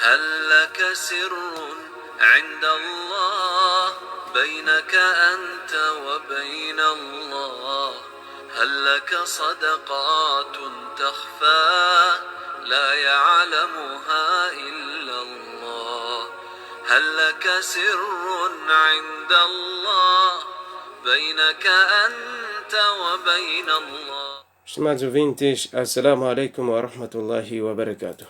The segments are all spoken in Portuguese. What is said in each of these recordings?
هل لك سر عند الله بينك أنت وبين الله هل لك صدقات تخفى لا يعلمها إلا الله هل لك سر عند الله بينك أنت وبين الله. Estimados ouvintes, Assalamu alaikum wa rahmatullahi wa barakatuh.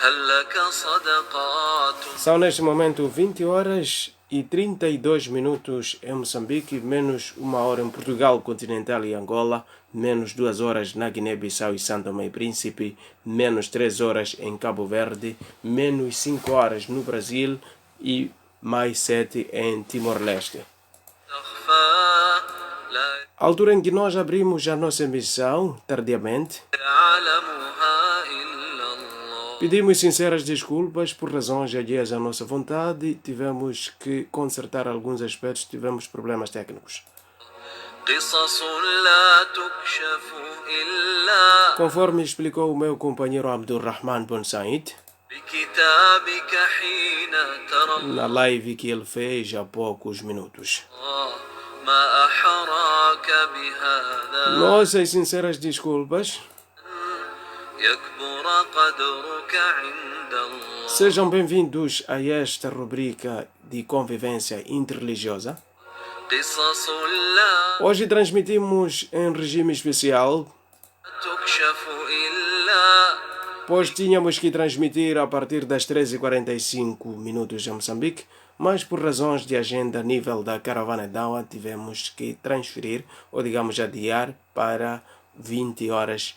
هل لك صدقات. São neste momento 20 horas e 32 minutos em Moçambique, menos 1 hora em Portugal continental e Angola, menos 2 horas na Guiné-Bissau e São Tomé e Príncipe, menos 3 horas em Cabo Verde, menos 5 horas no Brasil e mais 7 em Timor-Leste. A altura em que nós abrimos a nossa emissão, tardiamente, pedimos sinceras desculpas por razões alheias à nossa vontade, tivemos que consertar alguns aspectos, tivemos problemas técnicos. Conforme explicou o meu companheiro Abdulrahman Bon Said, na live que ele fez há poucos minutos. Nossas sinceras desculpas. Sejam bem-vindos a esta rubrica de convivência interreligiosa. Hoje transmitimos em regime especial, pois tínhamos que transmitir a partir das 13h45 em Moçambique, mas por razões de agenda a nível da Caravana Dawa tivemos que transferir, ou digamos adiar, para 20 horas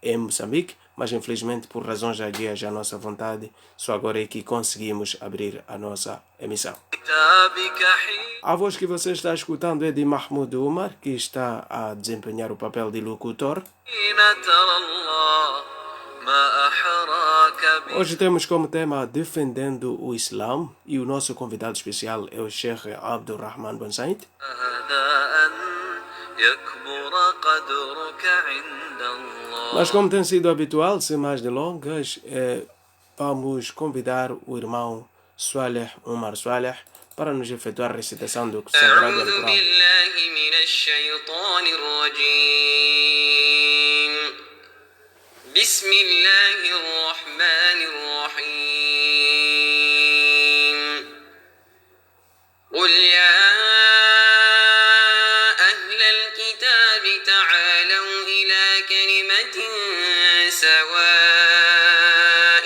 em Moçambique, mas infelizmente por razões alheias à nossa vontade, só agora é que conseguimos abrir a nossa emissão. A voz que você está escutando é de Mahmoud Umar, que está a desempenhar o papel de locutor. Hoje temos como tema Defendendo o Islã e o nosso convidado especial é o Sheikh Abdulrahman Bon Said. Mas como tem sido habitual, sem mais delongas, vamos convidar o irmão Saleh Omar Saleh para nos efetuar a recitação do Sagrado Alcorão. بسم الله الرحمن الرحيم قل يا أهل الكتاب تعالوا إلى كلمة سواء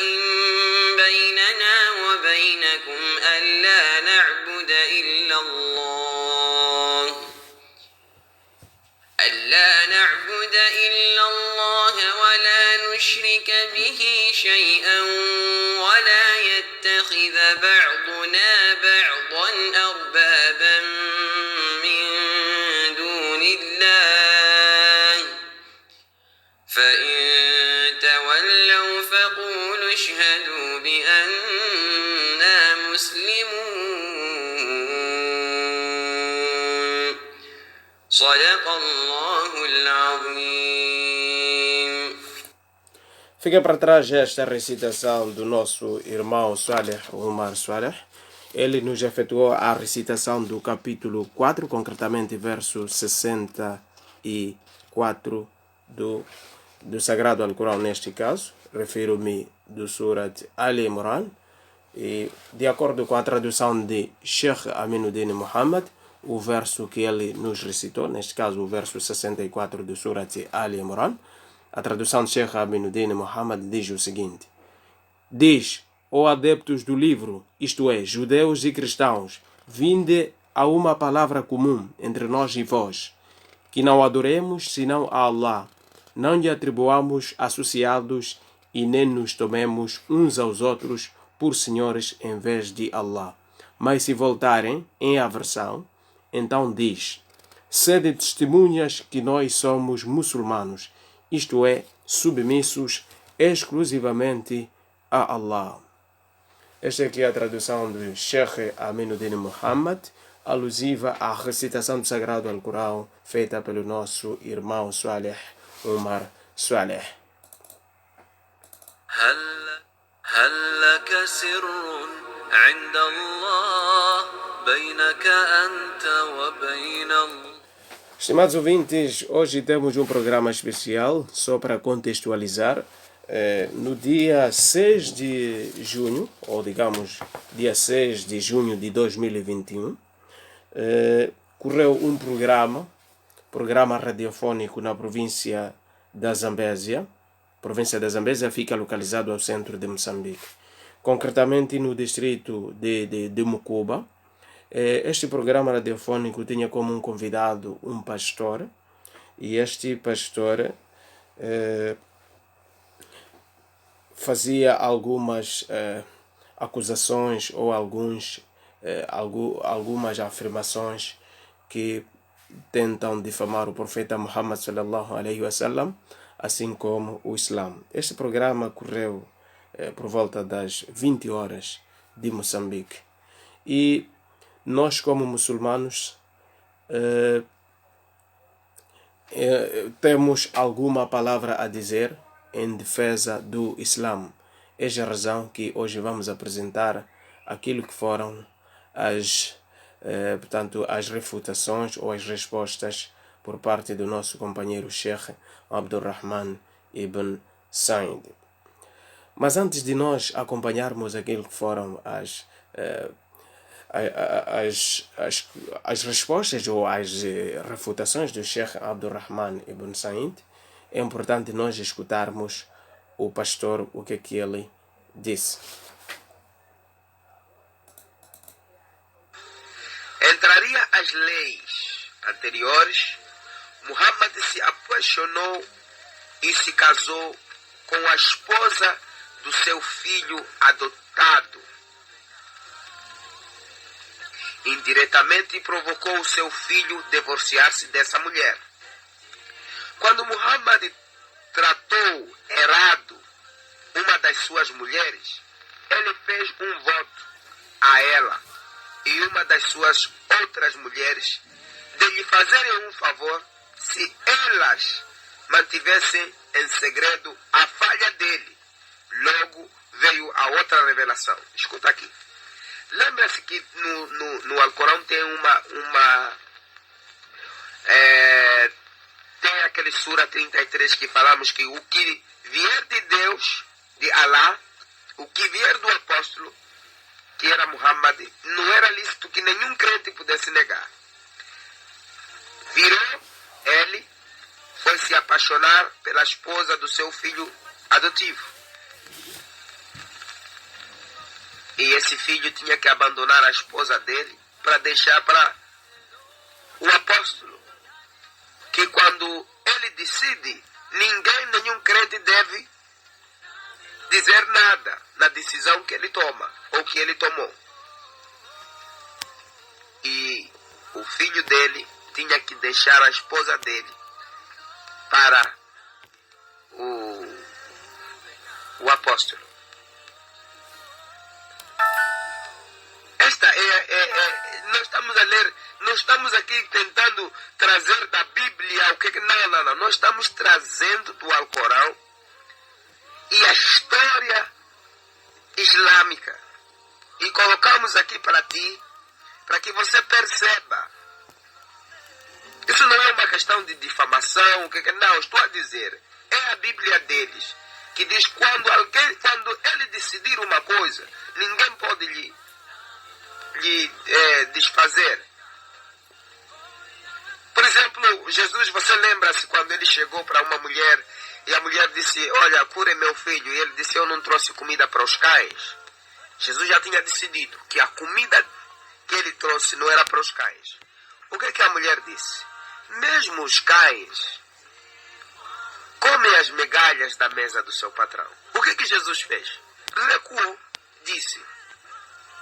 بيننا وبينكم ألا نعبد إلا الله ولا نشرك به شيئا ولا يتخذ بعضنا بعضا أربابا من دون الله فإن تولوا فقولوا اشهدوا بأننا مسلمون صدق الله العظيم. Fica para trás esta recitação do nosso irmão Saleh Omar Saleh. Ele nos efetuou a recitação do capítulo 4, concretamente verso 64 do Sagrado Alcorão, neste caso. Refiro-me do Surat Ali Imran. E, de acordo com a tradução de Sheikh Aminuddin Muhammad, o verso que ele nos recitou, neste caso o verso 64 do Surat Ali Imran, a tradução de Sheikh Aminuddin Muhammad diz o seguinte: diz, ó adeptos do livro, isto é, judeus e cristãos, vinde a uma palavra comum entre nós e vós, que não adoremos senão a Allah, não lhe atribuamos associados e nem nos tomemos uns aos outros por senhores em vez de Allah. Mas se voltarem em aversão, então diz, sede testemunhas que nós somos muçulmanos, isto é, submissos exclusivamente a Allah. Esta aqui é a tradução do Sheikh Aminuddin Muhammad, alusiva à recitação do Sagrado Alcorão feita pelo nosso irmão Saleh Omar Saleh. هل لك سر عند الله بينك أنت وبين الله. Estimados ouvintes, hoje temos um programa especial, só para contextualizar. No dia 6 de junho, ou digamos, dia 6 de junho de 2021, correu um programa radiofônico na província da Zambésia. A província da Zambésia fica localizado ao centro de Moçambique, concretamente no distrito de Mucuba. Este programa radiofônico tinha como um convidado um pastor, e este pastor fazia algumas acusações ou algumas afirmações que tentam difamar o profeta Muhammad sallallahu alaihi wasallam, assim como o Islã. Este programa correu por volta das 20 horas de Moçambique, e nós, como muçulmanos, temos alguma palavra a dizer em defesa do Islã. Esta é a razão que hoje vamos apresentar aquilo que foram as refutações ou as respostas por parte do nosso companheiro Sheikh Abdurrahman ibn Said. Mas antes de nós acompanharmos aquilo que foram as respostas ou as refutações do Sheikh Abdurrahman ibn Said, é importante nós escutarmos o pastor, o que ele disse. Entraria as leis anteriores, Muhammad se apaixonou e se casou com a esposa do seu filho adotado. Indiretamente provocou o seu filho divorciar-se dessa mulher. Quando Muhammad tratou errado uma das suas mulheres, ele fez um voto a ela e uma das suas outras mulheres de lhe fazerem um favor se elas mantivessem em segredo a falha dele. Logo veio a outra revelação. Escuta aqui. Lembra-se que no Alcorão tem tem aquele Sura 33 que falamos que o que vier de Deus, de Allah, o que vier do apóstolo, que era Muhammad, não era lícito que nenhum crente pudesse negar. Virou ele, foi se apaixonar pela esposa do seu filho adotivo. E esse filho tinha que abandonar a esposa dele para deixar para o apóstolo. Que quando ele decide, nenhum crente deve dizer nada na decisão que ele toma ou que ele tomou. E o filho dele tinha que deixar a esposa dele para o apóstolo. Nós estamos a ler, não estamos aqui tentando trazer da Bíblia o que... Não. Nós estamos trazendo do Alcorão e a história islâmica. E colocamos aqui para ti, para que você perceba. Isso não é uma questão de difamação, não, estou a dizer. É a Bíblia deles, que diz quando ele decidir uma coisa, ninguém pode lhe desfazer. Por exemplo, Jesus, você lembra-se quando ele chegou para uma mulher e a mulher disse, olha, cure meu filho, e ele disse, eu não trouxe comida para os cães. Jesus já tinha decidido que a comida que ele trouxe não era para os cães. O que a mulher disse? Mesmo os cães comem as migalhas da mesa do seu patrão. O que Jesus fez? Recuou, disse,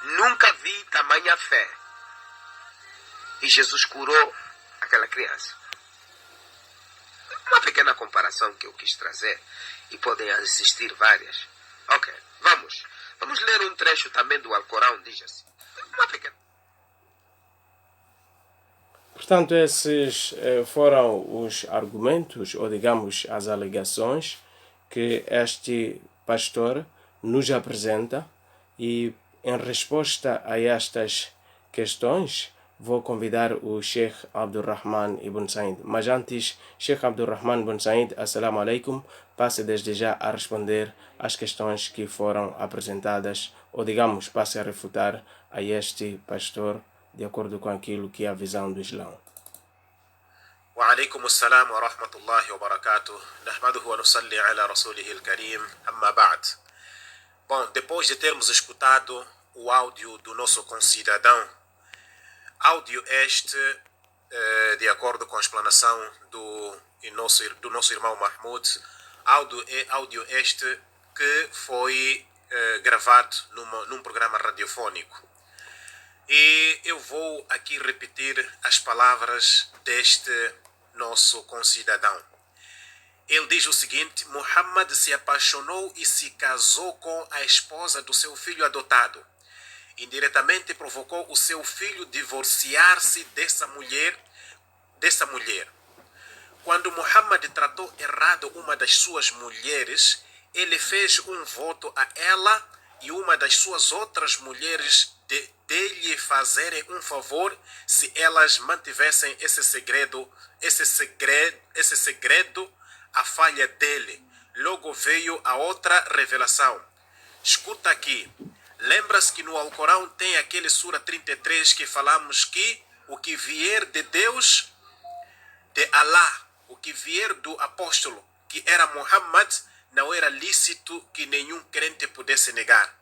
nunca vi tamanha fé. E Jesus curou aquela criança. Uma pequena comparação que eu quis trazer, e podem existir várias. Ok, vamos ler um trecho também do Alcorão, diz assim. Uma pequena... Portanto, esses foram os argumentos, ou digamos, as alegações que este pastor nos apresenta, e em resposta a estas questões vou convidar o Sheikh Abdulrahman Ibn Said. Mas antes, Sheikh Abdulrahman Ibn Said, assalamu alaikum, passe desde já a responder às questões que foram apresentadas, ou digamos, passe a refutar a este pastor de acordo com aquilo que é a visão do Islão. وعليكم السلام ورحمة الله وبركاته نحمده ونصلي على رسوله الكريم أما بعد. Bom, depois de termos escutado o áudio do nosso concidadão, áudio este, de acordo com a explanação do nosso irmão Mahmoud, áudio este que foi gravado num programa radiofônico. E eu vou aqui repetir as palavras deste nosso concidadão. Ele diz o seguinte: Muhammad se apaixonou e se casou com a esposa do seu filho adotado. Indiretamente provocou o seu filho divorciar-se dessa mulher. Quando Muhammad tratou errado uma das suas mulheres, ele fez um voto a ela e uma das suas outras mulheres de lhe fazerem um favor se elas mantivessem esse segredo, a falha dele. Logo veio a outra revelação. Escuta aqui. Lembra-se que no Alcorão tem aquele Sura 33 que falamos que o que vier de Deus, de Allah, o que vier do apóstolo, que era Muhammad, não era lícito que nenhum crente pudesse negar.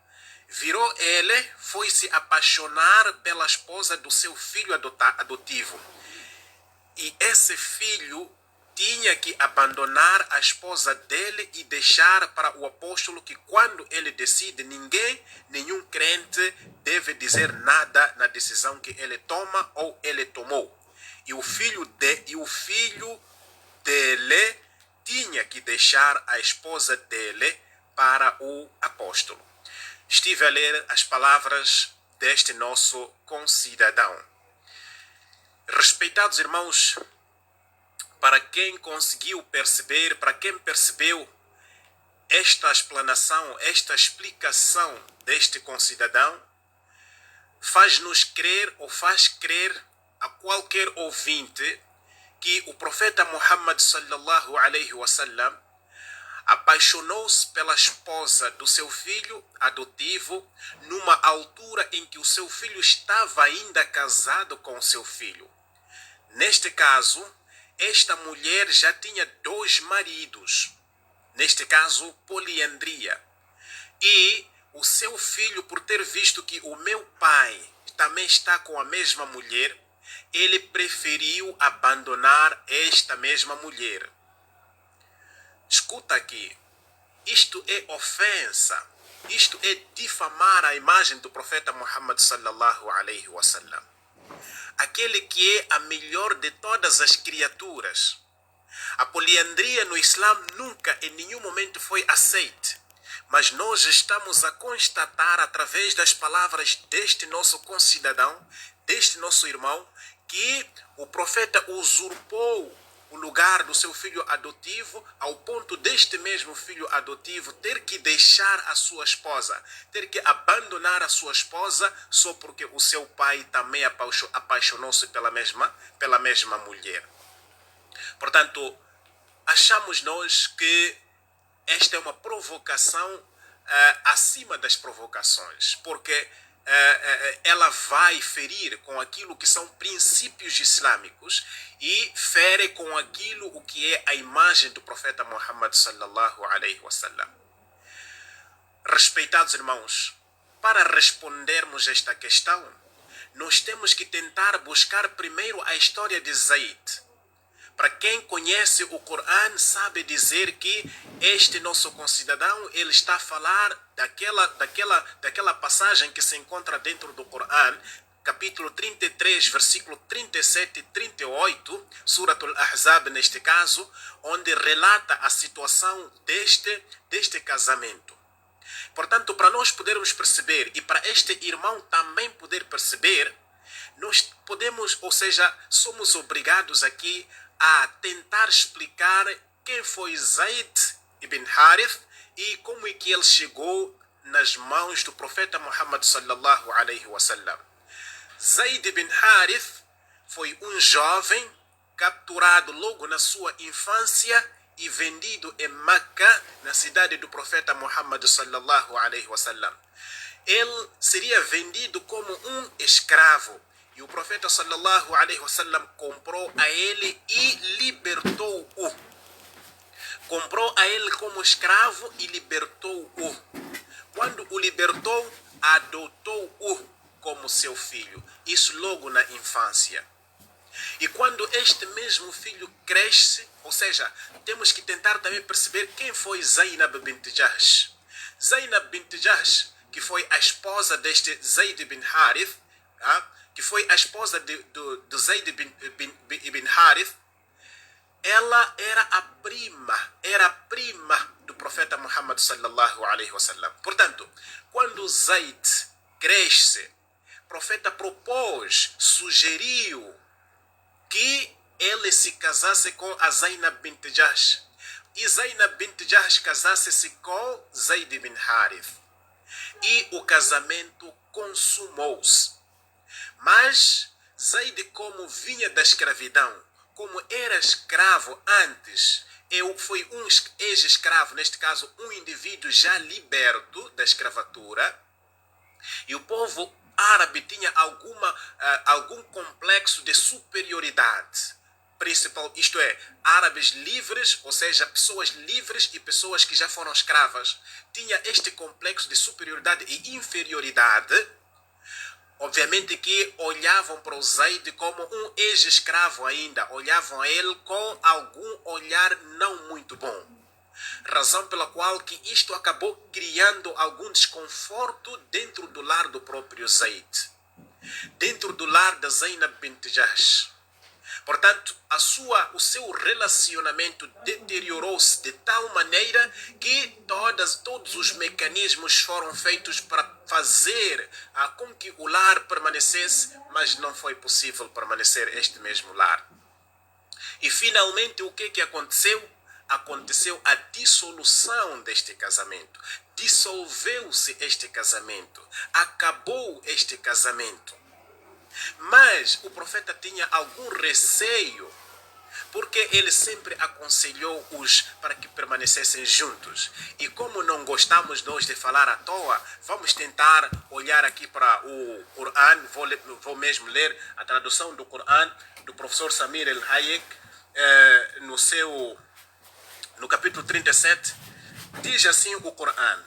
Virou ele, foi se apaixonar pela esposa do seu filho adotivo. E esse filho tinha que abandonar a esposa dele e deixar para o apóstolo que quando ele decide, nenhum crente deve dizer nada na decisão que ele toma ou ele tomou. E o filho dele tinha que deixar a esposa dele para o apóstolo. Estive a ler as palavras deste nosso concidadão. Respeitados irmãos, para quem conseguiu perceber, para quem percebeu esta explanação, esta explicação deste concidadão, faz-nos crer ou faz crer a qualquer ouvinte que o profeta Muhammad sallallahu alaihi wasallam apaixonou-se pela esposa do seu filho adotivo numa altura em que o seu filho estava ainda casado com o seu filho. Neste caso, esta mulher já tinha 2 maridos, neste caso poliandria. E o seu filho, por ter visto que o meu pai também está com a mesma mulher, ele preferiu abandonar esta mesma mulher. Escuta aqui, isto é ofensa, isto é difamar a imagem do profeta Muhammad sallallahu alaihi wasallam. Aquele que é a melhor de todas as criaturas. A poliandria no Islã nunca em nenhum momento foi aceita. Mas nós estamos a constatar através das palavras deste nosso concidadão, deste nosso irmão, que o profeta usurpou o lugar do seu filho adotivo ao ponto deste mesmo filho adotivo ter que deixar a sua esposa, ter que abandonar a sua esposa só porque o seu pai também apaixonou-se pela mesma mulher. Portanto, achamos nós que esta é uma provocação acima das provocações, porque ela vai ferir com aquilo que são princípios islâmicos e fere com aquilo o que é a imagem do profeta Muhammad sallallahu alaihi wasallam. Respeitados irmãos, para respondermos esta questão, nós temos que tentar buscar primeiro a história de Zaid. Para quem conhece o Corão, sabe dizer que este nosso concidadão, ele está a falar daquela passagem que se encontra dentro do Corão, capítulo 33, versículo 37 e 38, Surat al-Ahzab neste caso, onde relata a situação deste casamento. Portanto, para nós podermos perceber e para este irmão também poder perceber, nós podemos, ou seja, somos obrigados aqui a tentar explicar quem foi Zaid ibn Harith e como é que ele chegou nas mãos do profeta Muhammad sallallahu alaihi wasallam. Zayd bin Harith foi um jovem capturado logo na sua infância e vendido em Meca, na cidade do profeta Muhammad sallallahu alaihi wasallam. Ele seria vendido como um escravo e o profeta sallallahu alaihi wasallam comprou a ele e libertou-o. Comprou a ele como escravo e libertou-o. Quando o libertou, adotou-o como seu filho. Isso logo na infância. E quando este mesmo filho cresce, ou seja, temos que tentar também perceber quem foi Zainab bint Jahsh. Zainab bint Jahsh, que foi a esposa deste Zayd bin Harith, que foi a esposa do Zayd bin Harith, ela era a prima do profeta Muhammad sallallahu alaihi wasallam. Portanto, quando Zayd cresce, o profeta propôs, sugeriu que ele se casasse com a Zainab bint Jahsh e Zainab bint Jahsh casasse-se com Zayd bin Harith. E o casamento consumou-se. Mas Zayd, como vinha da escravidão, como era escravo antes, foi um ex-escravo, neste caso um indivíduo já liberto da escravatura, e o povo árabe tinha algum complexo de superioridade principal, isto é, árabes livres, ou seja, pessoas livres e pessoas que já foram escravas, tinha este complexo de superioridade e inferioridade. Obviamente que olhavam para o Zayd como um ex-escravo ainda, olhavam a ele com algum olhar não muito bom. Razão pela qual que isto acabou criando algum desconforto dentro do lar do próprio Zayd, dentro do lar da Zainab bint Jahsh. Portanto, o seu relacionamento deteriorou-se de tal maneira que todos os mecanismos foram feitos para fazer com que o lar permanecesse, mas não foi possível permanecer este mesmo lar. E finalmente o que aconteceu? Aconteceu a dissolução deste casamento. Dissolveu-se este casamento. Acabou este casamento. Mas o profeta tinha algum receio, porque ele sempre aconselhou-os para que permanecessem juntos. E como não gostamos nós de falar à toa, vamos tentar olhar aqui para o Coran. Vou mesmo ler a tradução do Coran do professor Samir El-Hayek, no capítulo 37, diz assim o Coran: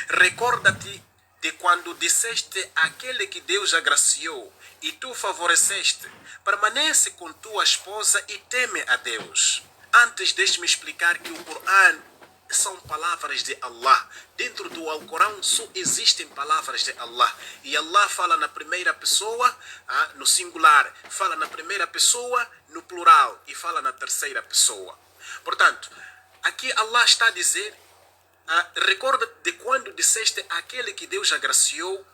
recorda-te de quando disseste àquele que Deus agraciou e tu favoreceste, permanece com tua esposa e teme a Deus. Antes, deixe-me explicar que o Coran são palavras de Allah. Dentro do Alcorão só existem palavras de Allah. E Allah fala na primeira pessoa, no singular, fala na primeira pessoa, no plural, e fala na terceira pessoa. Portanto, aqui Allah está a dizer: recorda de quando disseste àquele que Deus agraciou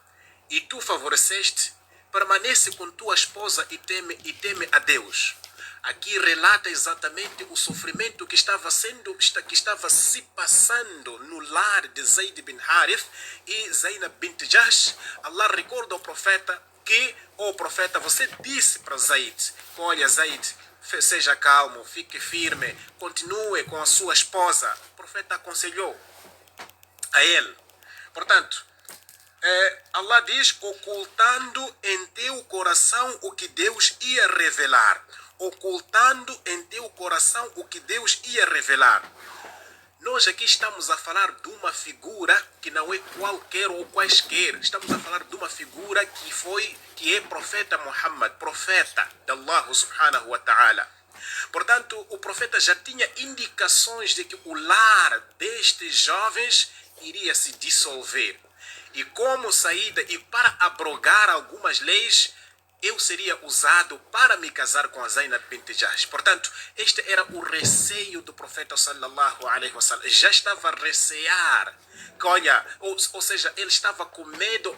e tu favoreceste, permanece com tua esposa e teme a Deus. Aqui relata exatamente o sofrimento que estava se passando no lar de Zayd bin Harith e Zainab bint Jahsh. Allah recorda ao profeta que, profeta, você disse para Zayd: olha, Zayd, seja calmo, fique firme, continue com a sua esposa. O profeta aconselhou a ele. Portanto, Allah diz: ocultando em teu coração o que Deus ia revelar. Ocultando em teu coração o que Deus ia revelar. Nós aqui estamos a falar de uma figura que não é qualquer ou quaisquer. Estamos a falar de uma figura que é profeta Muhammad, profeta de Allah subhanahu wa ta'ala. Portanto, o profeta já tinha indicações de que o lar destes jovens iria se dissolver. E como saída e para abrogar algumas leis, eu seria usado para me casar com a Zainab bint Jahsh. Portanto, este era o receio do profeta sallallahu alaihi wasallam. Já estava a recear, ou seja, ele estava com medo,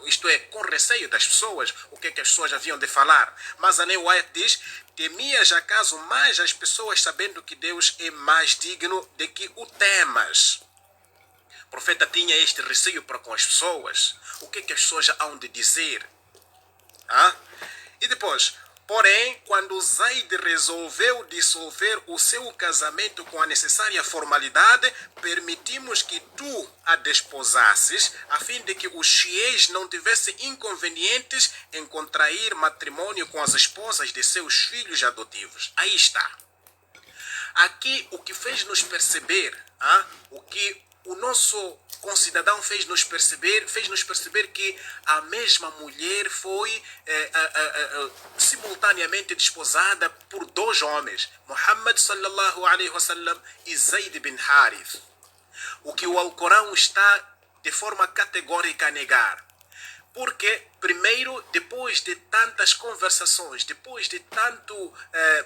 isto é, com receio das pessoas, o que as pessoas haviam de falar. Mas a Neuayat diz: temias acaso mais as pessoas, sabendo que Deus é mais digno de que o temas. profeta tinha este receio para com as pessoas. O que as pessoas hão de dizer? E depois, porém, quando Zaid resolveu dissolver o seu casamento com a necessária formalidade, permitimos que tu a desposasses, a fim de que os fiéis não tivessem inconvenientes em contrair matrimônio com as esposas de seus filhos adotivos. Aí está. Aqui o que fez nos perceber, o que o nosso concidadão fez nos perceber que a mesma mulher foi simultaneamente desposada por dois homens, Muhammad sallallahu alaihi wasallam e Zaid bin Harith. O que o Alcorão está de forma categórica a negar. Porque, primeiro, depois de tantas conversações, depois de tanto,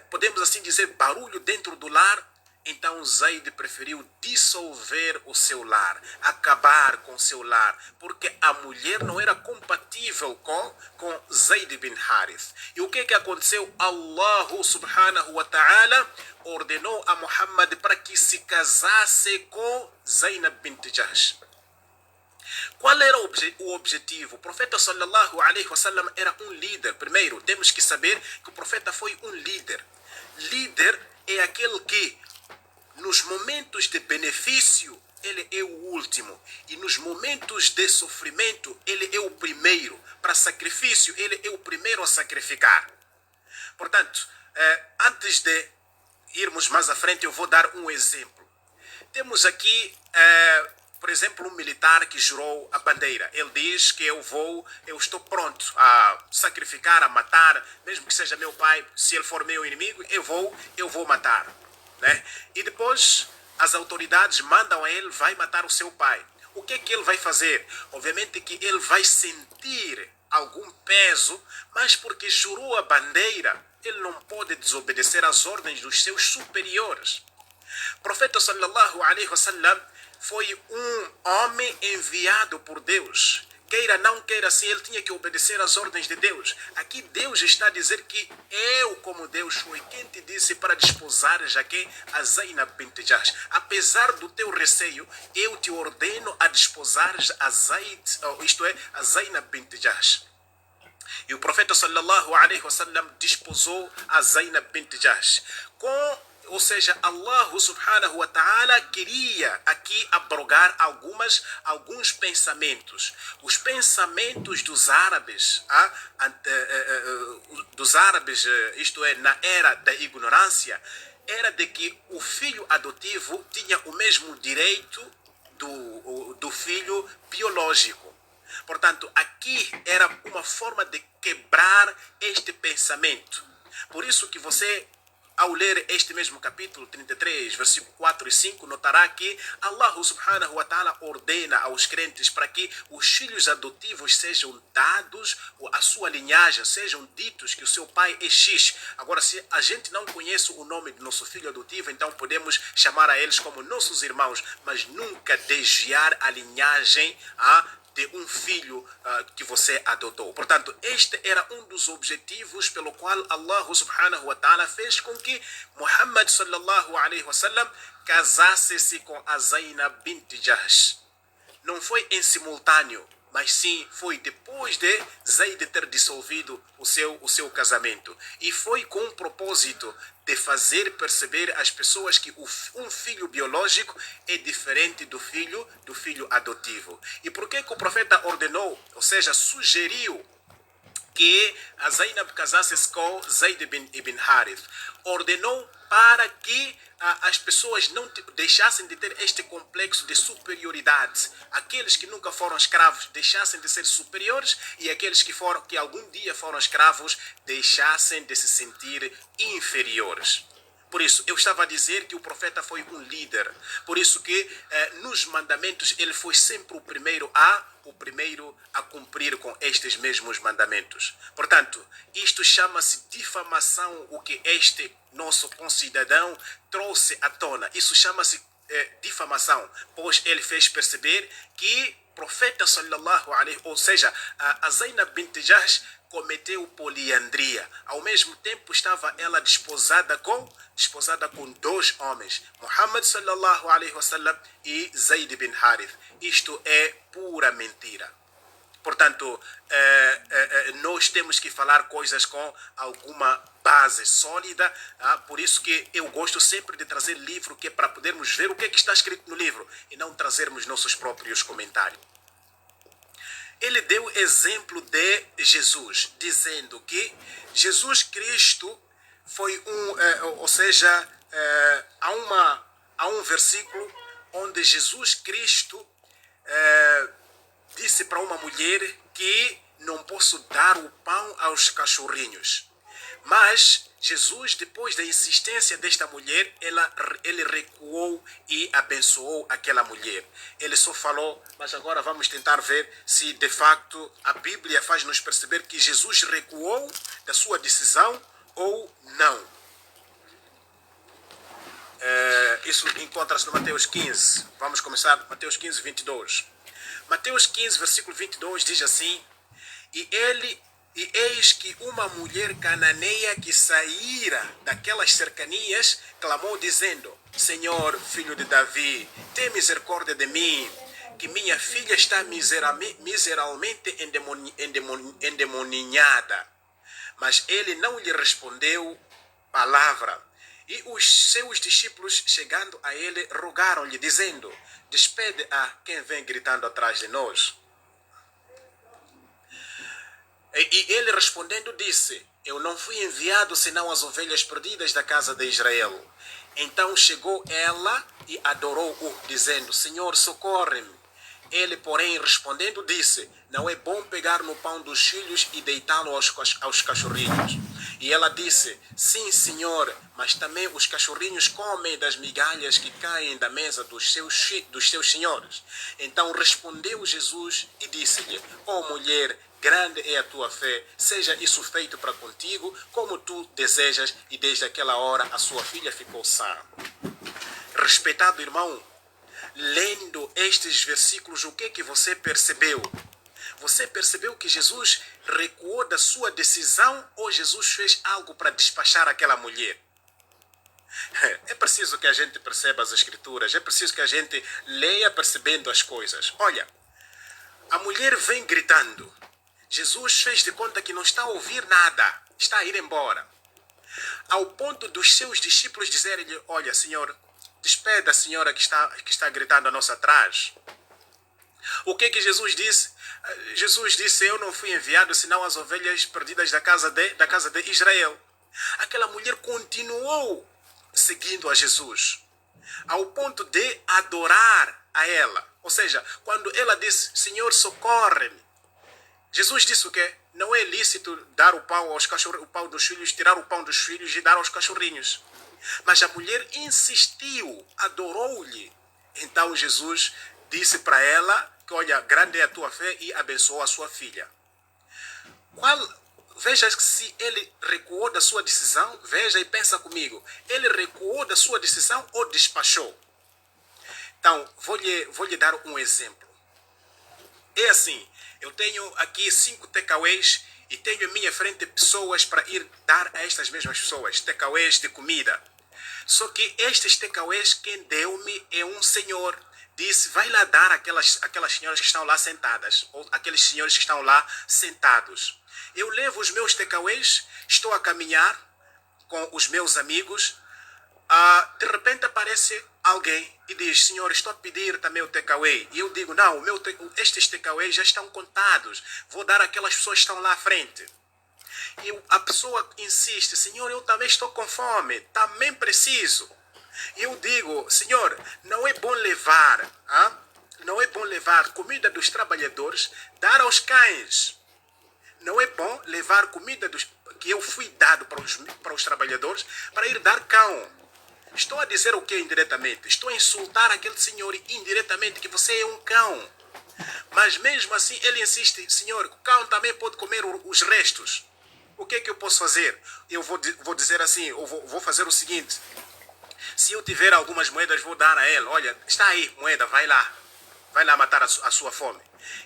podemos assim dizer, barulho dentro do lar, então Zaid preferiu dissolver o seu lar, acabar com o seu lar, porque a mulher não era compatível com Zaid bin Harith. E o que aconteceu? Allah subhanahu wa ta'ala ordenou a Muhammad para que se casasse com Zainab bint Jahsh. Qual era o objetivo? O profeta sallallahu alaihi wasallam era um líder. Primeiro, temos que saber que o profeta foi um líder. Líder é aquele que, nos momentos de benefício, ele é o último. E nos momentos de sofrimento, ele é o primeiro. Para sacrifício, ele é o primeiro a sacrificar. Portanto, antes de irmos mais à frente, eu vou dar um exemplo. Temos aqui, por exemplo, um militar que jurou a bandeira. Ele diz que eu estou pronto a sacrificar, a matar, mesmo que seja meu pai, se ele for meu inimigo, eu vou matar. Né? E depois as autoridades mandam a ele, vai matar o seu pai. O que é que ele vai fazer? Obviamente que ele vai sentir algum peso, mas porque jurou a bandeira, ele não pode desobedecer às ordens dos seus superiores. O profeta sallallahu alaihi wasallam foi um homem enviado por Deus. Queira não queira, sim, ele tinha que obedecer às ordens de Deus. Aqui Deus está a dizer que eu, como Deus, foi quem te disse para desposares aqui a Zainab bint Jahsh. Apesar do teu receio, eu te ordeno a desposares a a Zainab bint Jahsh. E o profeta sallallahu alaihi wasallam desposou a Zainab bint Jahsh. Ou seja, Allah subhanahu wa ta'ala queria aqui abrogar alguns pensamentos. Os pensamentos dos árabes, isto é, na era da ignorância, era de que o filho adotivo tinha o mesmo direito do filho biológico. Portanto, aqui era uma forma de quebrar este pensamento. Por isso que você, ao ler este mesmo capítulo 33, versículo 4 e 5, notará que Allah subhanahu wa ta'ala ordena aos crentes para que os filhos adotivos sejam dados, a sua linhagem, sejam ditos que o seu pai é X. Agora, se a gente não conhece o nome do nosso filho adotivo, então podemos chamar a eles como nossos irmãos, mas nunca desviar a linhagem de um filho que você adotou. Portanto, este era um dos objetivos pelo qual Allah subhanahu wa ta'ala fez com que Muhammad sallallahu alaihi wasallam casasse-se com a Zainab bint Jahsh. Não foi em simultâneo, mas sim foi depois de Zaid ter dissolvido o seu casamento. E foi com o propósito de fazer perceber às pessoas que um filho biológico é diferente do filho adotivo. E por que o profeta ordenou, ou seja, sugeriu que a Zainab casasse com Zaid ibn Harith? Ordenou para que as pessoas não deixassem de ter este complexo de superioridade. Aqueles que nunca foram escravos deixassem de ser superiores e aqueles que algum dia foram escravos deixassem de se sentir inferiores. Por isso, eu estava a dizer que o profeta foi um líder. Por isso que nos mandamentos ele foi sempre o primeiro a cumprir com estes mesmos mandamentos. Portanto, isto chama-se difamação, o que este nosso concidadão trouxe à tona. Isso chama-se difamação, pois ele fez perceber que o profeta sallallahu alaihi, ou seja, a Zainab bint Jahsh cometeu poliandria. Ao mesmo tempo estava ela desposada com 2 homens, Muhammad sallallahu alaihi wasallam e Zayd bin Harith. Isto é pura mentira. Portanto, nós temos que falar coisas com alguma base sólida. Por isso que eu gosto sempre de trazer livro, que é para podermos ver o que é que está escrito no livro e não trazermos nossos próprios comentários. Ele deu exemplo de Jesus, dizendo que Jesus Cristo foi há um versículo onde Jesus Cristo disse para uma mulher que não posso dar o pão aos cachorrinhos. Mas Jesus, depois da insistência desta mulher, ele recuou e abençoou aquela mulher. Ele só falou, mas agora vamos tentar ver se de facto a Bíblia faz-nos perceber que Jesus recuou da sua decisão ou não. Isso encontra-se no Mateus 15. Vamos começar, Mateus 15, 22. Mateus 15, versículo 22 diz assim: E eis que uma mulher cananeia que saíra daquelas cercanias clamou dizendo: Senhor, filho de Davi, tem misericórdia de mim, que minha filha está miseralmente endemoninhada. Mas ele não lhe respondeu palavra. E os seus discípulos, chegando a ele, rogaram-lhe, dizendo: Despede a quem vem gritando atrás de nós. E ele respondendo disse: Eu não fui enviado senão as ovelhas perdidas da casa de Israel. Então chegou ela e adorou-o, dizendo: Senhor, socorre-me. Ele, porém, respondendo, disse: Não é bom pegar no pão dos filhos e deitá-lo aos cachorrinhos. E ela disse: Sim, Senhor, mas também os cachorrinhos comem das migalhas que caem da mesa dos seus senhores. Então respondeu Jesus e disse-lhe: Ó mulher, grande é a tua fé, seja isso feito para contigo, como tu desejas. E desde aquela hora a sua filha ficou sã. Respeitado irmão, lendo estes versículos, o que é que você percebeu? Você percebeu que Jesus recuou da sua decisão ou Jesus fez algo para despachar aquela mulher? É preciso que a gente perceba as escrituras, é preciso que a gente leia percebendo as coisas. Olha, a mulher vem gritando. Jesus fez de conta que não está a ouvir nada, está a ir embora. Ao ponto dos seus discípulos dizerem-lhe: Olha, Senhor, despede a senhora que está gritando a nossa atrás. O que que Jesus disse? Jesus disse: Eu não fui enviado senão as ovelhas perdidas da casa de Israel. Aquela mulher continuou seguindo a Jesus, ao ponto de adorar a ela. Ou seja, quando ela disse: Senhor, socorre-me, Jesus disse o quê? Não é lícito dar o pão aos cachorros, o pão dos filhos, tirar o pão dos filhos e dar aos cachorrinhos. Mas a mulher insistiu, adorou-lhe. Então Jesus disse para ela que, olha, grande é a tua fé, e abençoou a sua filha. Veja se ele recuou da sua decisão. Veja e pensa comigo. Ele recuou da sua decisão ou despachou? Então, vou lhe dar um exemplo. É assim, eu tenho aqui 5 takeaways e tenho em minha frente pessoas para ir dar a estas mesmas pessoas, takeaways de comida. Só que estes takeaways, quem deu-me é um senhor. Disse: vai lá dar aquelas senhoras que estão lá sentadas, ou aqueles senhores que estão lá sentados. Eu levo os meus takeaways, estou a caminhar com os meus amigos. De repente aparece alguém e diz: Senhor, estou a pedir também o takeaway. E eu digo: não, estes takeaways já estão contados, vou dar àquelas pessoas que estão lá à frente. E a pessoa insiste: Senhor, eu também estou com fome, também preciso. E eu digo: Senhor, não é bom levar comida dos trabalhadores, dar aos cães. Não é bom levar comida que eu fui dado para os trabalhadores para ir dar cão. Estou a dizer o que indiretamente? Estou a insultar aquele senhor indiretamente, que você é um cão. Mas mesmo assim ele insiste: Senhor, o cão também pode comer os restos. O que é que eu posso fazer? Eu vou dizer assim, eu vou fazer o seguinte: se eu tiver algumas moedas, vou dar a ele. Olha, está aí, moeda, vai lá matar a sua fome.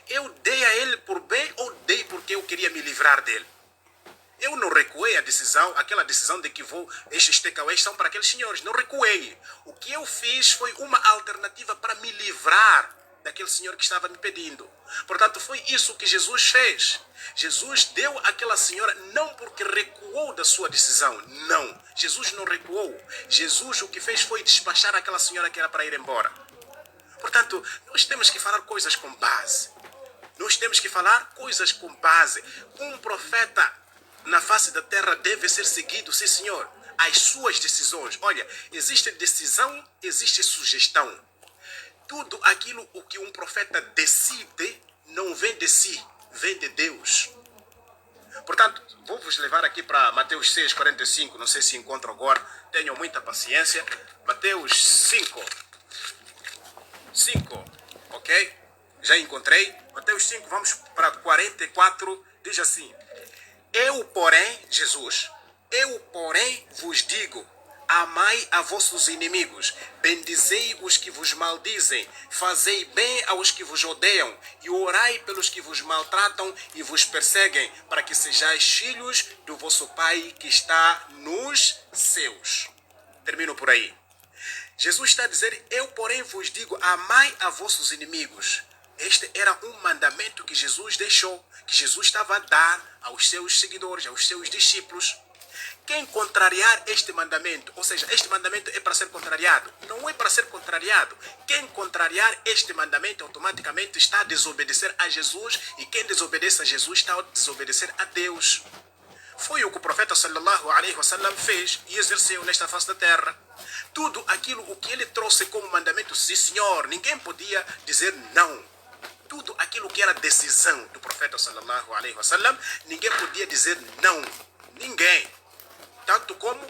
Eu dei a ele por bem ou dei porque eu queria me livrar dele? Eu não recuei a decisão, aquela decisão de que estes takeaways são para aqueles senhores. Não recuei. O que eu fiz foi uma alternativa para me livrar daquele senhor que estava me pedindo. Portanto, foi isso que Jesus fez. Jesus deu àquela senhora não porque recuou da sua decisão. Não. Jesus não recuou. Jesus o que fez foi despachar aquela senhora que era para ir embora. Portanto, nós temos que falar coisas com base. Nós temos que falar coisas com base. Um profeta na face da terra deve ser seguido, sim senhor. As suas decisões. Olha, existe decisão, existe sugestão. Tudo aquilo o que um profeta decide não vem de si, vem de Deus. Portanto, vou vos levar aqui para Mateus 6:45. Não sei se encontro agora. Tenham muita paciência. Mateus 5, ok? Já encontrei. Mateus 5, vamos para 44. Diz assim: Eu, porém, Jesus, eu, porém, vos digo, amai a vossos inimigos, bendizei os que vos maldizem, fazei bem aos que vos odeiam, e orai pelos que vos maltratam e vos perseguem, para que sejais filhos do vosso Pai que está nos céus. Termino por aí. Jesus está a dizer, eu, porém, vos digo, amai a vossos inimigos. Este era um mandamento que Jesus deixou, que Jesus estava a dar aos seus seguidores, aos seus discípulos. Quem contrariar este mandamento, ou seja, este mandamento é para ser contrariado, não é para ser contrariado. Quem contrariar este mandamento automaticamente está a desobedecer a Jesus, e quem desobedece a Jesus está a desobedecer a Deus. Foi o que o profeta sallallahu alaihi wasallam fez e exerceu nesta face da terra. Tudo aquilo o que ele trouxe como mandamento, sim senhor, ninguém podia dizer não. Tudo aquilo que era decisão do profeta sallallahu alaihi wasallam, ninguém podia dizer não. Ninguém. Tanto como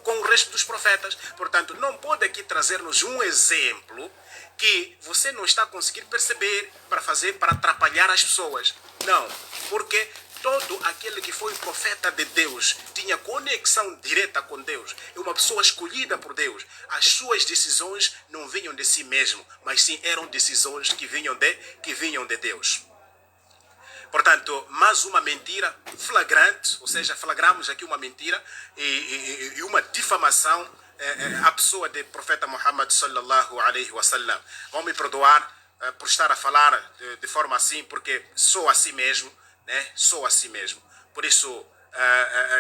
com o resto dos profetas. Portanto, não pode aqui trazer-nos um exemplo que você não está conseguindo perceber para atrapalhar as pessoas. Não, porque todo aquele que foi profeta de Deus tinha conexão direta com Deus. É uma pessoa escolhida por Deus. As suas decisões não vinham de si mesmo, mas sim eram decisões que vinham de Deus. Portanto, mais uma mentira flagrante, ou seja, flagramos aqui uma mentira e uma difamação à pessoa do profeta Muhammad sallallahu alaihi wasallam. Vão me perdoar por estar a falar de forma assim, porque sou assim mesmo, né? Sou assim mesmo. Por isso,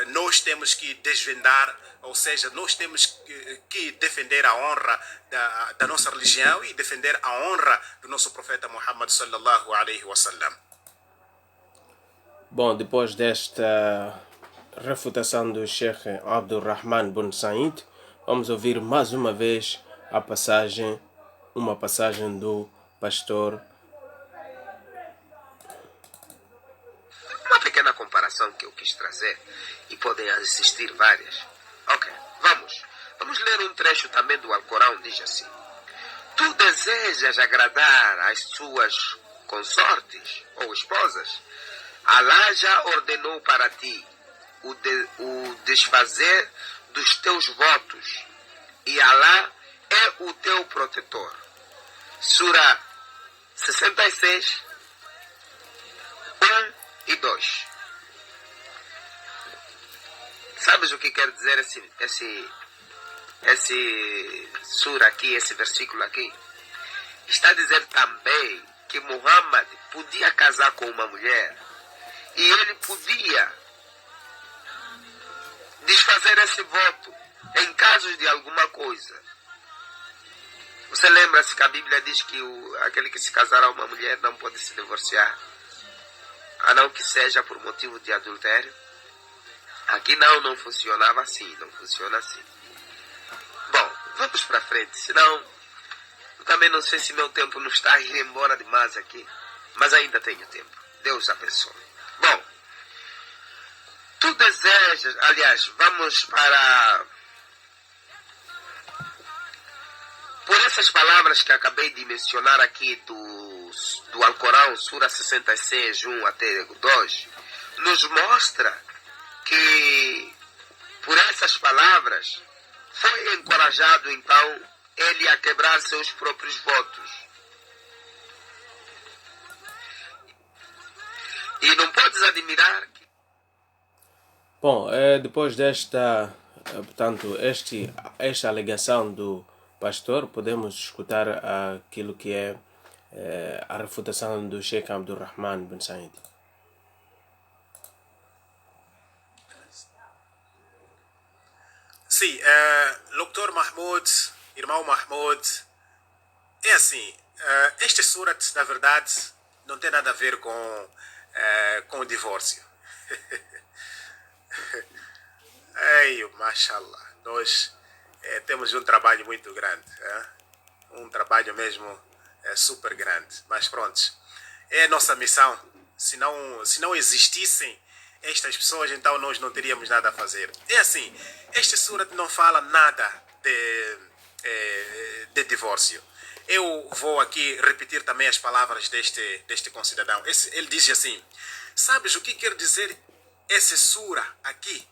nós temos que desvendar, ou seja, nós temos que defender a honra da nossa religião e defender a honra do nosso profeta Muhammad sallallahu alaihi wasallam. Bom, depois desta refutação do Sheikh Abdurrahman bin Said, vamos ouvir mais uma vez uma passagem do pastor. Uma pequena comparação que eu quis trazer, e podem existir várias. Ok, vamos ler um trecho também do Alcorão, diz assim: Tu desejas agradar às suas consortes ou esposas? Alá já ordenou para ti o desfazer dos teus votos, e Alá é o teu protetor. Sura 66, 1 e 2. Sabes o que quer dizer esse sura aqui, esse versículo aqui? Está a dizer também que Muhammad podia casar com uma mulher e ele podia desfazer esse voto em casos de alguma coisa. Você lembra-se que a Bíblia diz que aquele que se casar a uma mulher não pode se divorciar, a não que seja por motivo de adultério? Aqui não funcionava assim, não funciona assim. Bom, vamos para frente, senão eu também não sei se meu tempo não está a ir embora demais aqui, mas ainda tenho tempo. Deus abençoe. Bom, tu desejas, aliás, vamos para... Por essas palavras que acabei de mencionar aqui do Alcorão, Sura 66, 1 até 2, nos mostra que por essas palavras foi encorajado então ele a quebrar seus próprios votos. E não podes admirar que... Bom, depois desta, portanto, esta alegação do pastor, podemos escutar aquilo que é a refutação do Sheikh Abdurrahman bin Said. Sim, Dr. Mahmoud, irmão Mahmoud, é assim, este surat, na verdade, não tem nada a ver com o divórcio. Ei, mashallah, nós temos um trabalho muito grande, um trabalho mesmo super grande, mas pronto, é a nossa missão. Se não existissem estas pessoas, então nós não teríamos nada a fazer. É assim, este surat não fala nada de divórcio. Eu vou aqui repetir também as palavras deste concidadão. Ele diz assim: sabes o que quer dizer esse sura aqui?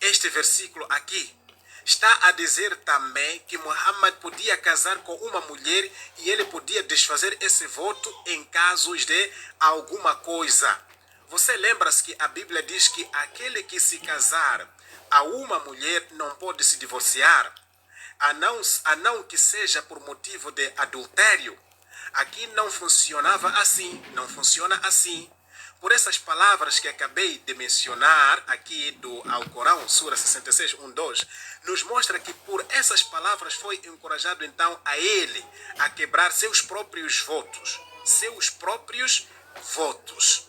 Este versículo aqui está a dizer também que Muhammad podia casar com uma mulher e ele podia desfazer esse voto em casos de alguma coisa. Você lembra-se que a Bíblia diz que aquele que se casar a uma mulher não pode se divorciar, a não que seja por motivo de adultério? Aqui não funcionava assim, não funciona assim. Por essas palavras que acabei de mencionar aqui do Alcorão, Sura 66, 1, 2, nos mostra que por essas palavras foi encorajado então a ele a quebrar seus próprios votos. Seus próprios votos.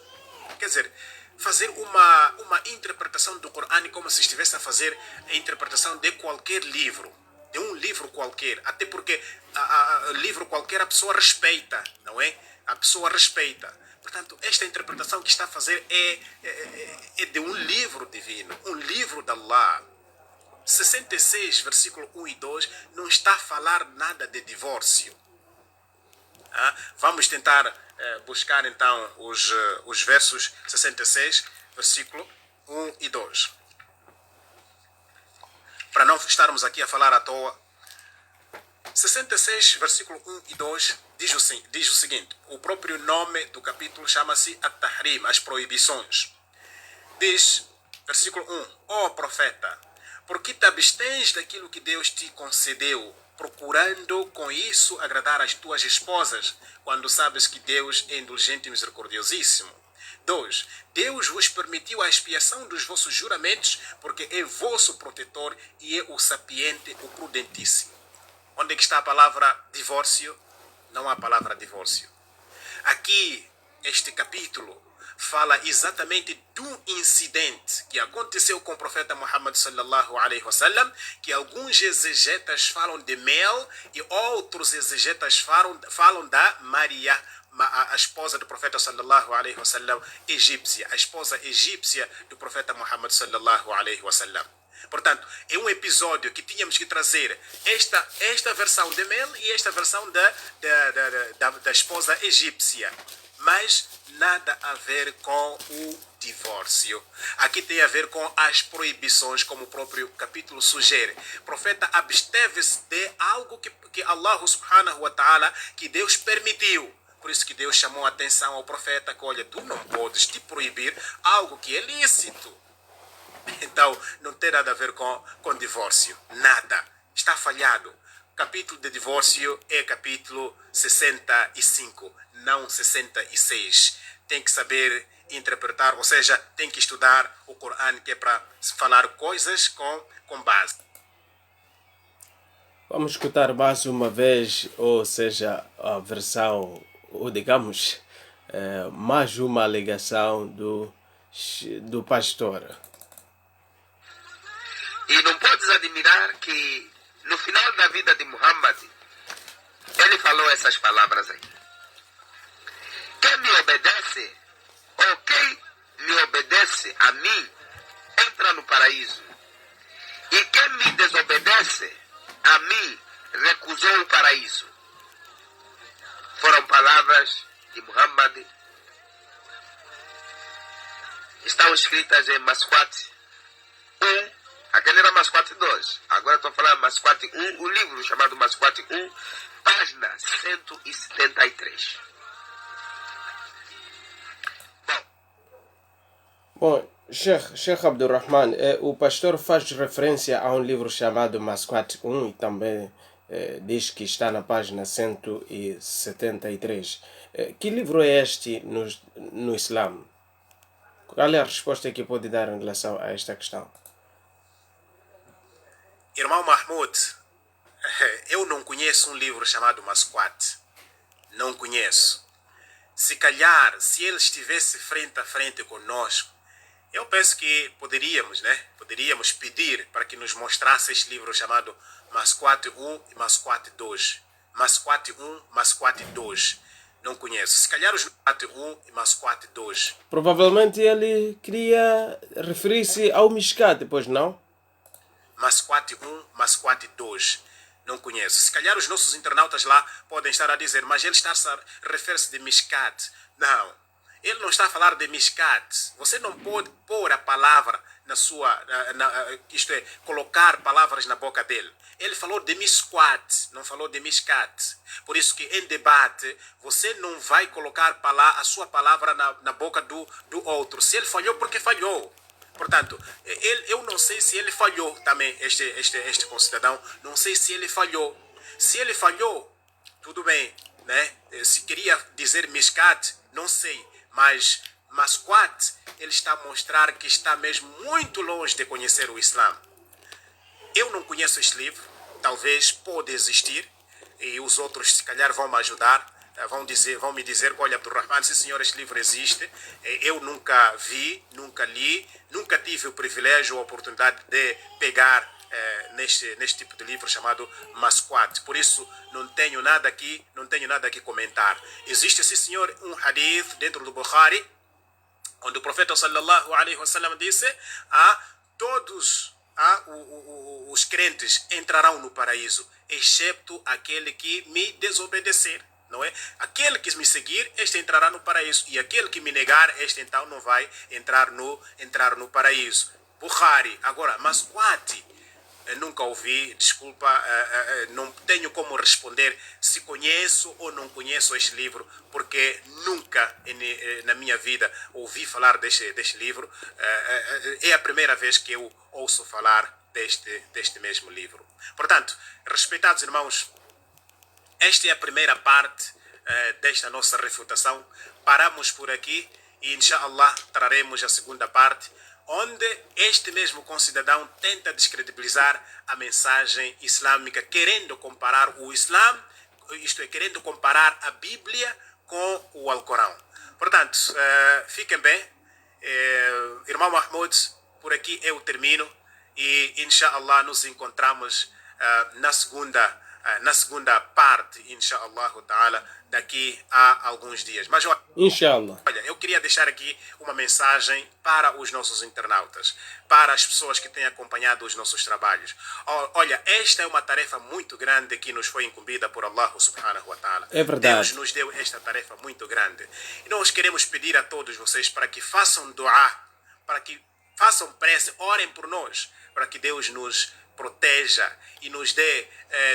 Quer dizer, fazer uma interpretação do Corão como se estivesse a fazer a interpretação de qualquer livro. De um livro qualquer. Até porque livro qualquer a pessoa respeita, não é? A pessoa respeita. Portanto, esta interpretação que está a fazer é de um livro divino, um livro de Allah. 66, versículo 1 e 2, não está a falar nada de divórcio. Vamos tentar buscar então os versos 66, versículo 1 e 2. Para não estarmos aqui a falar à toa. 66, versículo 1 e 2 diz o seguinte: o próprio nome do capítulo chama-se At-Tahrim, as proibições. Diz, versículo 1: ó profeta, por que te abstens daquilo que Deus te concedeu, procurando com isso agradar as tuas esposas, quando sabes que Deus é indulgente e misericordiosíssimo? 2. Deus vos permitiu a expiação dos vossos juramentos, porque é vosso protetor e é o sapiente, o prudentíssimo. Onde é que está a palavra divórcio? Não há palavra divórcio. Aqui, este capítulo fala exatamente de um incidente que aconteceu com o profeta Muhammad sallallahu alaihi wasallam, que alguns exegetas falam de mel e outros exegetas falam da Maria, a esposa do profeta sallallahu alaihi wasallam, egípcia, a esposa egípcia do profeta Muhammad sallallahu alaihi wasallam. Portanto, é um episódio que tínhamos que trazer esta versão de mel e esta versão da esposa egípcia. Mas nada a ver com o divórcio. Aqui tem a ver com as proibições, como o próprio capítulo sugere. O profeta absteve-se de algo que Allah subhanahu wa ta'ala, que Deus permitiu. Por isso que Deus chamou a atenção ao profeta que, olha, tu não podes te proibir algo que é lícito. Então, não tem nada a ver com divórcio. Nada. Está falhado. O capítulo de divórcio é capítulo 65, não 66. Tem que saber interpretar, ou seja, tem que estudar o Corão, que é para falar coisas com base. Vamos escutar mais uma vez, ou seja, a versão, ou digamos, mais uma alegação do pastor. E não podes admirar que no final da vida de Muhammad, ele falou essas palavras aí. Quem me obedece, ou quem me obedece a mim, entra no paraíso. E quem me desobedece a mim, recusou o paraíso. Foram palavras de Muhammad. Estão escritas em Masquat 1. Aquele era Masquat 2. Agora estou falando Masquat 1, o livro chamado Masquat 1, página 173. Bom, Bom, Sheikh Abdurrahman, o pastor faz referência a um livro chamado Masquat 1 e também diz que está na página 173. Que livro é este no Islã? Qual é a resposta que pode dar em relação a esta questão? Irmão Mahmoud, eu não conheço um livro chamado Masquat. Não conheço. Se calhar, se ele estivesse frente a frente conosco, eu penso que poderíamos pedir para que nos mostrasse este livro chamado Masquat 1 e Masquat 2. Masquat 1, Masquat 2. Não conheço. Se calhar os Masquat 1 e Masquat 2. Provavelmente ele queria referir-se ao Mishkat, pois não? Masquat 1, Masquat 2. Não conheço. Se calhar os nossos internautas lá podem estar a dizer, mas ele está a referir-se de Mishkat. Não. Ele não está a falar de Mishkat. Você não pode pôr a palavra na sua... isto é, colocar palavras na boca dele. Ele falou de Misquat, não falou de Mishkat. Por isso que em debate, você não vai colocar a sua palavra na boca do outro. Se ele falhou, porque falhou. Portanto, eu não sei se ele falhou também, este concidadão. Não sei se ele falhou. Se ele falhou, tudo bem, né? Se queria dizer Mishkat, não sei. Mas Masquat, ele está a mostrar que está mesmo muito longe de conhecer o Islã. Eu não conheço este livro, talvez pode existir, e os outros se calhar vão me ajudar, vão me dizer, olha, Abdurrahman, sim senhor, este livro existe, eu nunca vi, nunca li, nunca tive o privilégio ou a oportunidade de pegar neste tipo de livro chamado Masquat. Por isso não tenho nada aqui comentar. Existe, sim senhor, um hadith dentro do Bukhari, onde o profeta sallallahu alaihi wasallam disse, todos os crentes entrarão no paraíso, excepto aquele que me desobedecer. Não é? Aquele que me seguir, este entrará no paraíso. E aquele que me negar, este então não vai entrar no paraíso. Bukhari. Agora, Masquat, nunca ouvi, desculpa, não tenho como responder se conheço ou não conheço este livro, porque nunca na minha vida ouvi falar deste livro. É a primeira vez que eu ouço falar deste mesmo livro. Portanto, respeitados irmãos, esta é a primeira parte desta nossa refutação. Paramos por aqui e, inshallah, traremos a segunda parte, onde este mesmo concidadão tenta descredibilizar a mensagem islâmica, querendo comparar o Islã, isto é, querendo comparar a Bíblia com o Alcorão. Portanto, fiquem bem. Irmão Mahmoud, por aqui eu termino e, inshallah, nos encontramos na segunda parte, inshallah ta'ala, daqui a alguns dias. Mas inshallah, olha, eu queria deixar aqui uma mensagem para os nossos internautas, para as pessoas que têm acompanhado os nossos trabalhos. Olha, esta é uma tarefa muito grande que nos foi incumbida por Allah subhanahu wa ta'ala. É verdade. Deus nos deu esta tarefa muito grande. E nós queremos pedir a todos vocês para que façam dua, para que façam prece, orem por nós, para que Deus nos proteja e nos dê,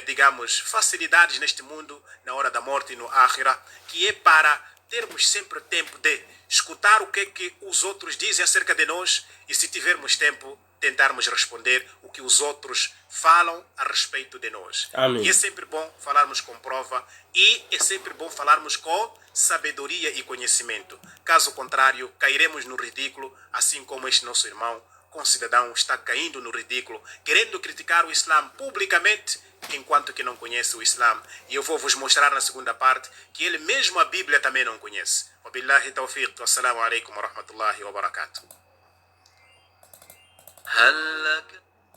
digamos, facilidades neste mundo, na hora da morte e no Akhirah, que é para termos sempre tempo de escutar o que os outros dizem acerca de nós e, se tivermos tempo, tentarmos responder o que os outros falam a respeito de nós. Amém. E é sempre bom falarmos com prova e é sempre bom falarmos com sabedoria e conhecimento. Caso contrário, cairemos no ridículo, assim como este nosso irmão concidadão está caindo no ridículo, querendo criticar o Islã publicamente, enquanto que não conhece o Islã. E eu vou vos mostrar na segunda parte que ele mesmo a Bíblia também não conhece. Wabillahi tawfiq. Wassalamu alaikum wa rahmatullahi wa barakatuh.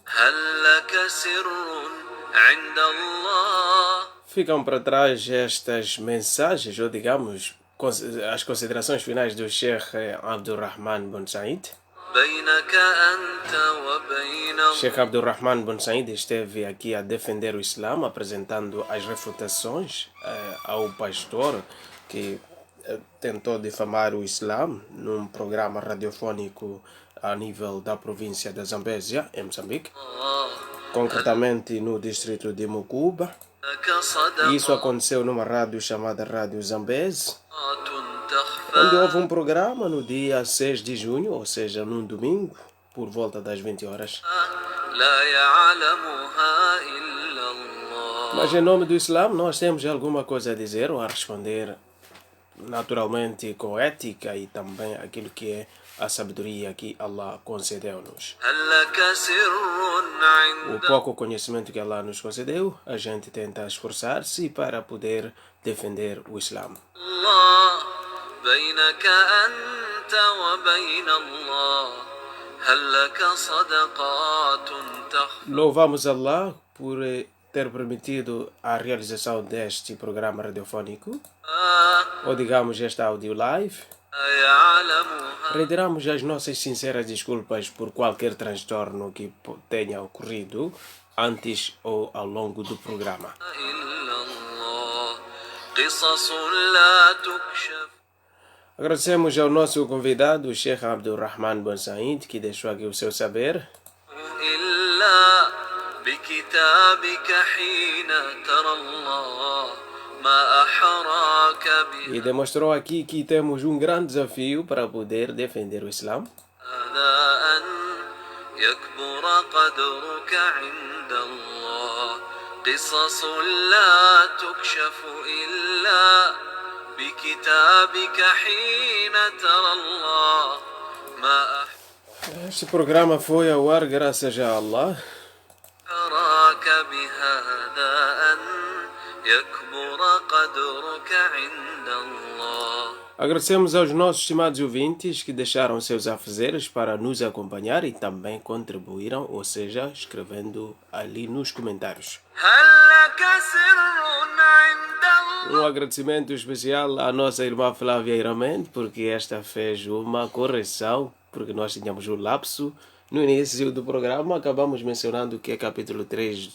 هل لك سر عند الله. Ficam para trás estas mensagens, ou digamos, as considerações finais do Sheikh Abdurrahman bin Said. Sheikh Abdurrahman bin Said esteve aqui a defender o Islã, apresentando as refutações ao pastor que tentou difamar o Islã num programa radiofónico a nível da província da Zambésia, em Moçambique, concretamente no distrito de Mucuba. Isso aconteceu numa rádio chamada Rádio Zambésia. onde houve um programa no dia 6 de junho, ou seja, num domingo, por volta das 20 horas. لا يعلمها إلا الله. Mas em nome do Islã, nós temos alguma coisa a dizer ou a responder, naturalmente com ética e também aquilo que é a sabedoria que Allah concedeu-nos. هل لك سر O عند pouco conhecimento que Allah nos concedeu, a gente tenta esforçar-se para poder defender o Islã. الله بينك أنت وبين الله هل لك صدقات تخفى. Louvamos Allah por ter permitido a realização deste programa radiofônico, ou digamos este áudio live. يعلمها Reiteramos as nossas sinceras desculpas por qualquer transtorno que tenha ocorrido antes ou ao longo do programa. إلا الله قصص لا تكشف. Agradecemos ao nosso convidado, o Sheikh Abdul Rahman Ben Said, que deixou aqui o seu saber. إلا بكتابك حين ترى الله ما أحراك به. E demonstrou aqui que temos um grande desafio para poder defender o Islã. هذا أن يكبر قدرك عند الله قصص لا تكشف إلا بكتابك حين ترى الله ما Este programa foi ao ar graças a Allah. أحراك بهذا أن يكبر قدرك عند الله. Agradecemos aos nossos estimados ouvintes que deixaram seus afazeres para nos acompanhar e também contribuíram, ou seja, escrevendo ali nos comentários. هل لك سر عند الله. Agradecimento especial à nossa irmã Flávia Iramente, porque esta fez uma correção, porque nós tínhamos um lapso no início do programa. Acabamos mencionando que é capítulo 3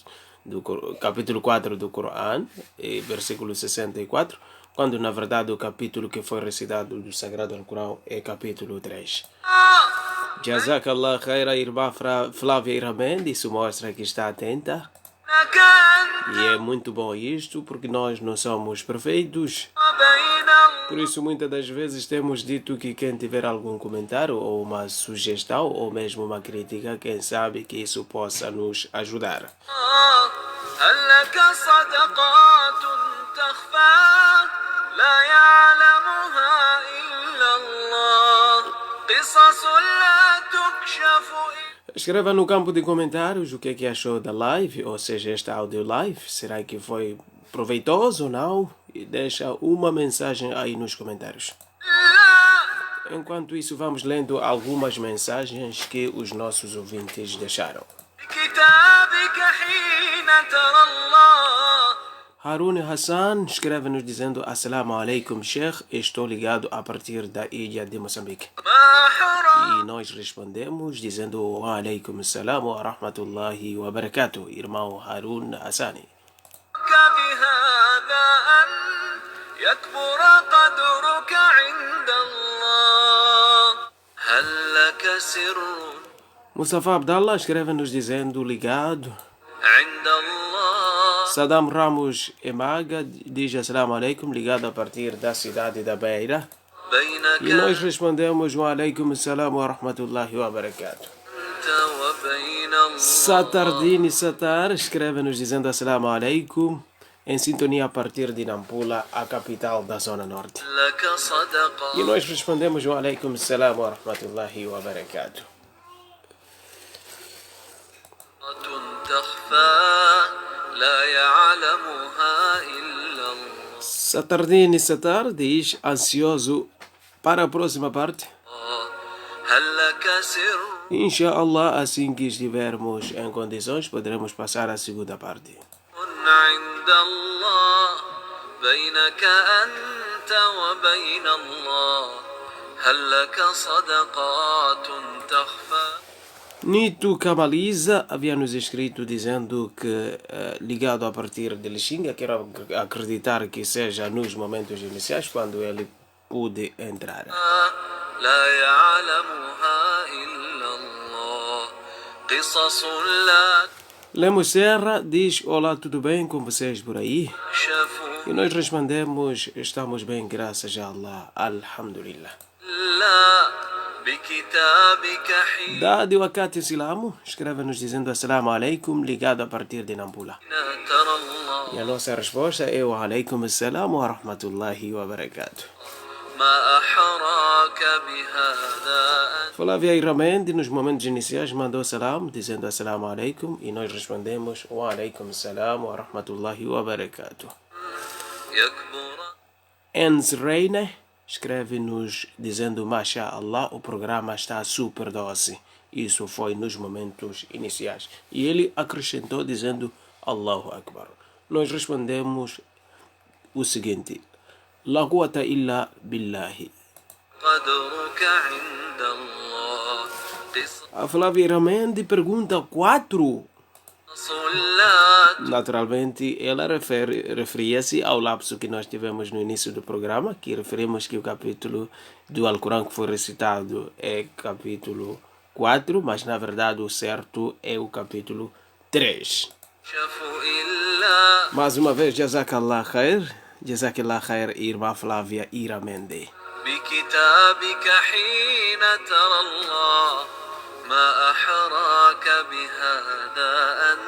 capítulo 4 do Corão, versículo 64, quando na verdade o capítulo que foi recitado do Sagrado Alcorão é capítulo 3. Jazakallah khaira, irmã Flávia Iramente, isso mostra que está atenta. إنك أنت E é muito bom isto, porque nós não somos perfeitos. بين الله. Por isso, muitas das vezes temos dito que quem tiver algum comentário ou uma sugestão ou mesmo uma crítica, quem sabe que isso possa nos ajudar. هل لك صدقات تخفى لا يعلمها إلا الله قصص لا تكشف. Escreva no campo de comentários o que é que achou da live, ou seja, esta audio live. Será que foi proveitoso ou não? E deixa uma mensagem aí nos comentários. Enquanto isso, vamos lendo algumas mensagens que os nossos ouvintes deixaram. بكتابك حين ترى الله. Harun Hassan escreve-nos dizendo: Assalamu alaikum, Sheikh, estou ligado a partir da ilha de Moçambique. ما حراك E nós respondemos dizendo: Wa alaikum salam wa rahmatullahi wa barakatuh, irmão Harun Hassani. بهذا أن يكبر قدرك عند الله هل لك سر Mustafa Abdallah escreve-nos dizendo: ligado. عند الله. Saddam Ramos Emaga diz: Assalamu alaikum, ligado a partir da cidade da Beira. E nós بينك respondemos: Wa alaikum salam wa rahmatullahi wa barakatuh. أنت وبين الله. Satardini Satar escreve-nos dizendo: Assalamu alaikum, em sintonia a partir de Nampula, a capital da Zona Norte. لك صدقات E nós respondemos: Wa alaikum salam wa rahmatullahi wa barakatuh. تخفى لا يعلمها إلا الله. Satardini Satar diz: ansioso para a próxima parte. هل لك سر Inshallah, assim que estivermos em condições, poderemos passar a segunda parte. عند الله بينك أنت وبين الله هل لك صدقات تخفى. Nito Kamaliza havia nos escrito dizendo que, ligado a partir de Lixinga, quero acreditar que seja nos momentos iniciais, quando ele pude entrar. لا يعلمها إلا الله قصص لا. Lemos Serra diz: olá, tudo bem com vocês por aí? شافوا E nós respondemos: estamos bem, graças a Allah. Alhamdulillah. لا بكتابك حين Dadi Wakati Silamo escreve-nos dizendo Assalamu alaikum, ligado a partir de Nampula. ترى الله E a nossa resposta é Wa alaikum assalam wa rahmatullahi wa barakatuh. ما أحراك بهذا Flávia Iramendi, nos momentos iniciais, mandou salam, dizendo Assalamu alaikum, e nós respondemos Wa alaikum assalam wa rahmatullahi wa barakatuh. يكبر Ens Reine escreve-nos dizendo Masha Allah, o programa está super doce. Isso foi nos momentos iniciais. E ele acrescentou dizendo Allahu Akbar. Nós respondemos o seguinte: La quwwata illa billahi. قدرك عند الله A Flávia Iramendi pergunta 4. قصص لا Naturalmente, ela referia-se ao lapso que nós tivemos no início do programa, que referimos que o capítulo do Alcorão que foi recitado é capítulo 4, mas na verdade o certo é o capítulo 3. تكشف إلا Mais uma vez, Jazakallah khair, irmã Flávia Iramendi. بكتابك حين ترى الله ما أحراك بهذا أن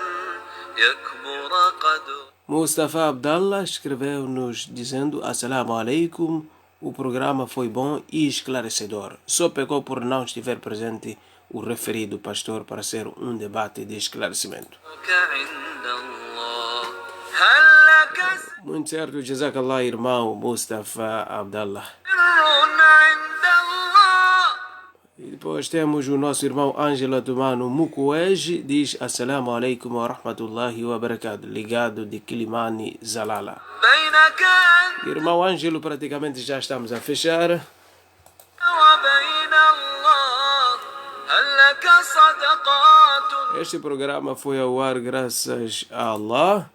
يكبر قدر Mustafa Abdallah escreveu-nos dizendo Assalamu alaikum, o programa foi bom e esclarecedor. Só pecou por não estiver presente o referido pastor para ser um debate de esclarecimento. عند الله هل لك Muito certo, Jazakallah, irmão Mustafa Abdallah. سر عند الله E depois temos o nosso irmão Ângela Tumano Mukwege, diz Assalamu alaikum wa rahmatullahi wa barakatuh, ligado de Kilimani Zalala. بينك أنت Irmão Ângelo, praticamente já estamos a fechar. وبين الله هل لك صدقات Este programa foi ao ar graças a Allah.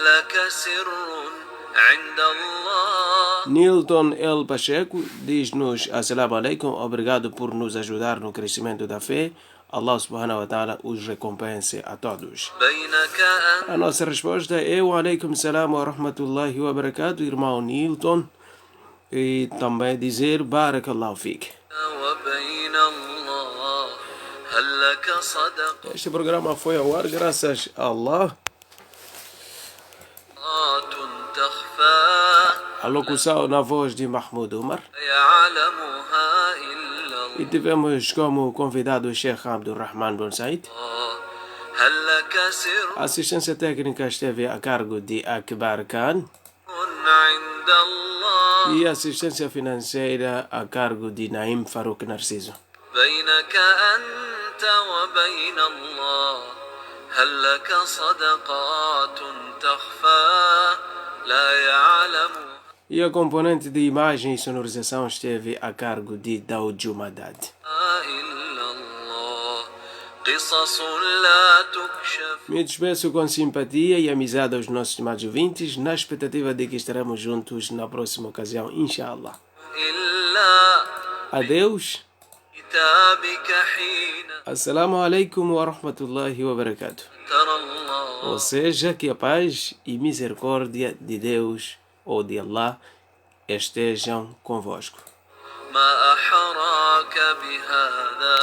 لك سر عند الله Nilton El Pacheco diz-nos Assalamu alaikum, obrigado por nos ajudar no crescimento da fé. Allah subhanahu wa ta'ala os recompense a todos. بينك أنت A nossa resposta é Wa alaikum salam wa rahmatullahi wa barakatuh, irmão Nilton. E também dizer Barakallahu fik. وبين الله هل لك صدقات Este programa foi ao ar graças a Allah. تخفى A locução na voz de Mahmoud Umar. يعلمها إلا E tivemos como convidado o Sheikh Abdul Rahman bin Said. الله هل لك سر A assistência técnica esteve a cargo de Akbar Khan. عند الله E a assistência financeira a cargo de Naim Farouk Narciso. بينك أنت وبين الله هل لك صدقات تخفى لا يعلمها E a componente de imagem e sonorização esteve a cargo de Daoud Jumadad. إلا الله قصص لا تكشف Me despeço com simpatia e amizade aos nossos estimados ouvintes, na expectativa de que estaremos juntos na próxima ocasião, inshallah. إلا Adeus. كتابك حين Assalamu alaikum wa rahmatullahi wa barakatuh. ترى الله Ou seja, que a paz e misericórdia de Deus ou de Allah estejam convosco. ما أحراك بهذا